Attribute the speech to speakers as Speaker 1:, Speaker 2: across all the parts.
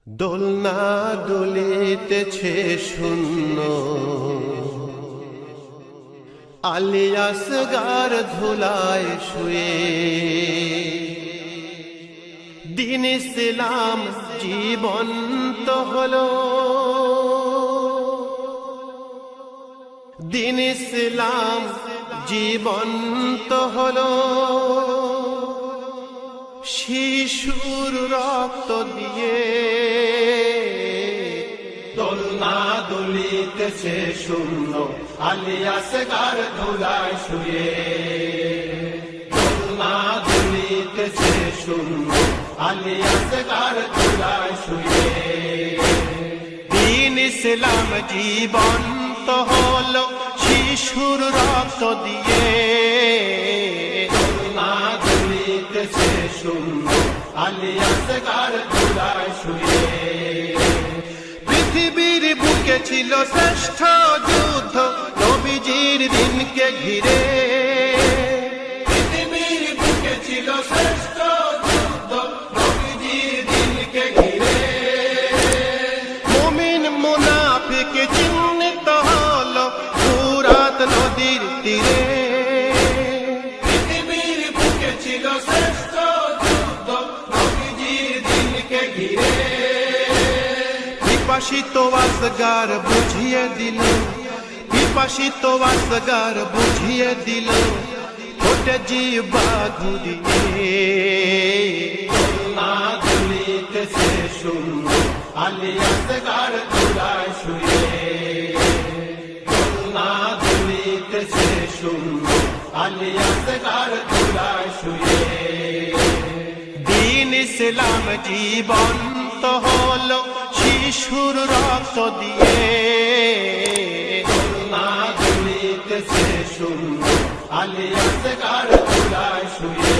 Speaker 1: দোলনা দুলিতেছে শূন্য, আলিয়াসগার ধুলায় শুয়ে। দিন ইসলাম জীবন্ত হলো, দিন ইসলাম জীবন্ত হলো। শিশুর রক্ত দিয়ে দোলনা দুলিতেছে শূন্য, আলিয়াসগার ধুলায় শুয়ে। দোলনা দুলিতেছে শূন্য, আলিয়াসগার ধুলায় শুয়ে। দিন ইসলাম জীবন্ত হলো, শিশুর রক্ত দিয়ে। দোলনা দুলিতেছে শূন্য, আলিয়াসগার ধুলায় শুয়ে। পৃথিবীর বুকে ছিল শ্রেষ্ঠ যুদ্ধ, নবীজির দিনকে ঘিরে। পৃথিবীর বুকে ছিল শ্রেষ্ঠ যুদ্ধ, নবীজির দিনকে ঘিরে। মুমিন মুনাফিক চিহ্নিত হলো ফুরাত নদীর তীরে। পৃথিবীর বুকে ছিল শ্রেষ্ঠ যুদ্ধ, নবীজির দিনকে ঘিরে। পিপাসিত আসগার বুঝিয়ে দিল, পিপাসিত আসগার বুঝিয়ে দিল, ওটা জিবা ঘুরিয়ে। দোলনা দুলিতেছে শূন্য, আলিয়াসগার ধুলায় শুয়ে। দোলনা দুলিতেছে শূন্য, আলিয়াসগার ধুলায় শুয়ে। দিন ইসলাম জীবন্ত হলো, শিশুর রক্ত দিয়ে। দোলনা দুলিতেছে শূন্য, আলিয়াসগার ধুলায় শুয়ে।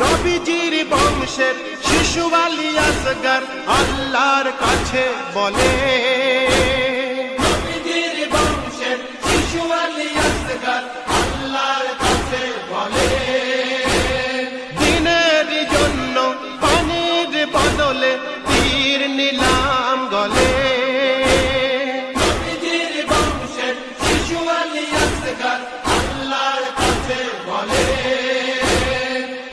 Speaker 1: নবীজির বংশের শিশু আলিয়াসগার আল্লাহর কাছে বলে। নবীজির বংশের শিশু আলিয়াসগার আল্লাহর কাছে বলে। দিনের জন্য পানির বদলে তীর নিলাম গলে। নবীজির বংশের শিশু আলিয়াসগার আল্লাহর কাছে বলে।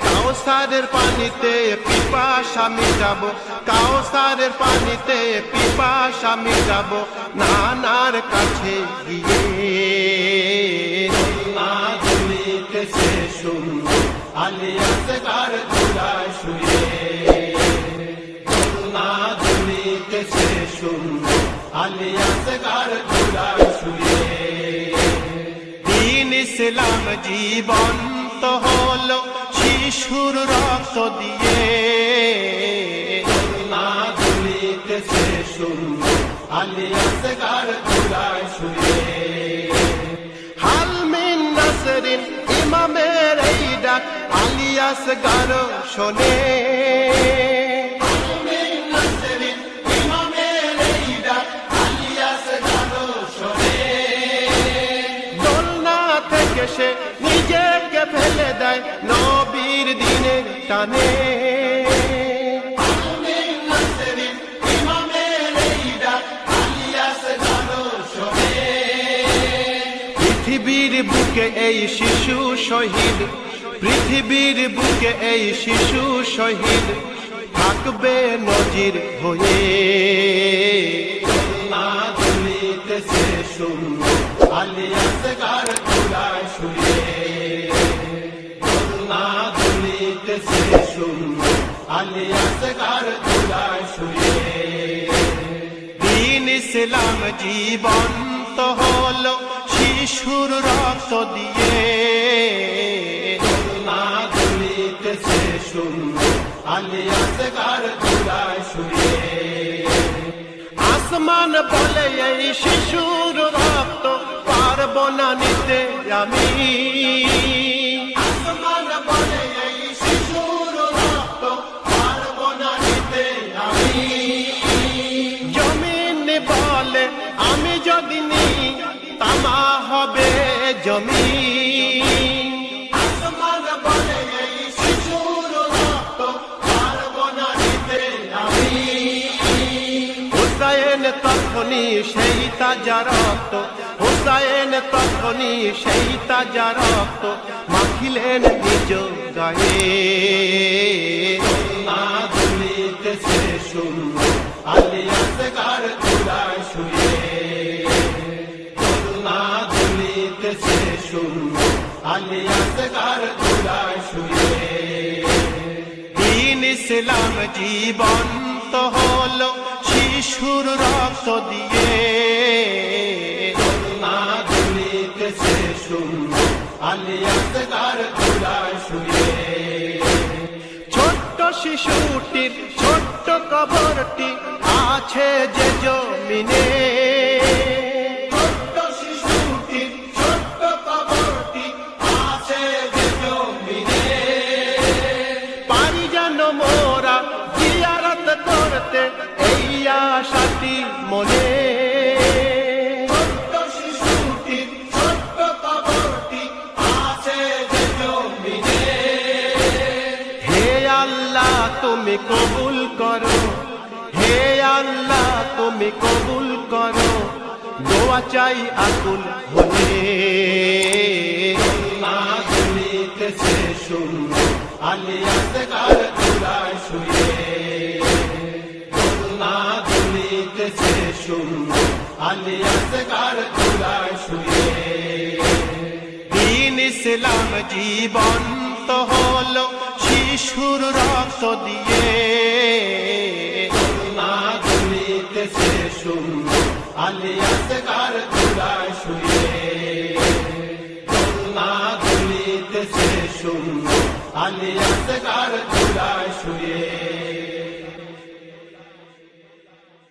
Speaker 1: কাউসারের পানিতে পিপাসা মিটাবো, কাউসারের পানিতে পিপাসা মিটাবো, নানার কাছে গিয়ে। দোলনা দুলিতেছে শূন্য, আলিয়াসগার ধুলায় শুয়ে। দোলনা দুলিতেছে শূন্য, আলিয়াসগার ধুলায় শুয়ে। দিন ইসলাম জীবন্ত হলো, শিশুর রক্ত দিয়ে। দোলনা দুলিতেছে শূন্য, আলিয়াসগার ধুলায় শুয়ে। হাল মিন নাসরিন ইমামের এই ডাক আলিয়াসগার শোনে। হাল মিন নাসরিন ইমামের এই ডাক আলিয়াসগার শোনে। দোলনা থেকে সে নিজেকে ফেলে দেয় নবীর দিনের টানে। হাল মিন নাসরিন ইমামের এই ডাক আলিয়াসগার শোনে। পৃথিবীর বুকে এই শিশু শহীদ, পৃথিবীর বুকে এই শিশু শহীদ থাকবে নজির হয়ে। দোলনা দুলিতেছে শূন্য, আলিয়াসগার ধুলায় শুয়ে। দোলনা দুলিতেছে শূন্য, আলিয়াসগার ধুলায় শুয়ে। দিন ইসলাম জীবন্ত হলো, শিশুর রক্ত দিয়ে। দোলনা দুলিতেছে শূন্য, আলিয়াসগার ধুলায় শুয়ে। আসমান বলে এই শিশুর রক্ত পারব না নিতে আমি। আসমান বলে এই শিশুর রক্ত পারব না নিতে আমি। জমিন বলে আমি যদি নিই তামা হবে জমিন। আসমান বলে এই শিশুর রক্ত পারব না নিতে আমি। হুসাইন তখনই সেই তাজা রক্ত, হুসাইন তখনই সেই তাজা রক্ত মাখিলেন নিজ গায়ে। না দুলিতেছে সুন্দর আলী আসগার চূড়ায় শুয়ে, না দুলিতেছে সুন্দর আলী আসগার চূড়ায় শুয়ে। দ্বীন ইসলাম জীবন্ত হলো শিশুর রক্ত দিয়ে, না দুলিতেছে সুন্দর আলী আসগার চূড়ায় শুয়ে। ছোট্ট শিশুটির ছোট্ট কবরটি আছে যে জমিনে, ছোট্ট শিশুটির ছোট্ট কবরটি আছে যে জমিনে। পারি যেন মোরা জিয়ারত করতে এই আশাটি মনে, ছোট্ট শিশুটির ছোট্ট কবরটি আছে যে জমিনে। হে আল্লাহ তুমি কবুল করো, হে আল্লাহ তুমি কবুল করো, দোয়া চাই আকুল হয়ে। না দুলিতেছে সুন্দর আলী আসগার চূড়ায় শুয়ে, না দুলিতেছে সুন্দর আলী আসগার চূড়ায় শুয়ে। দ্বীন ইসলাম জীবন্ত হলো শিশুর রক্ত দিয়ে, না দুলিতেছে সুন্দর আলী আসগার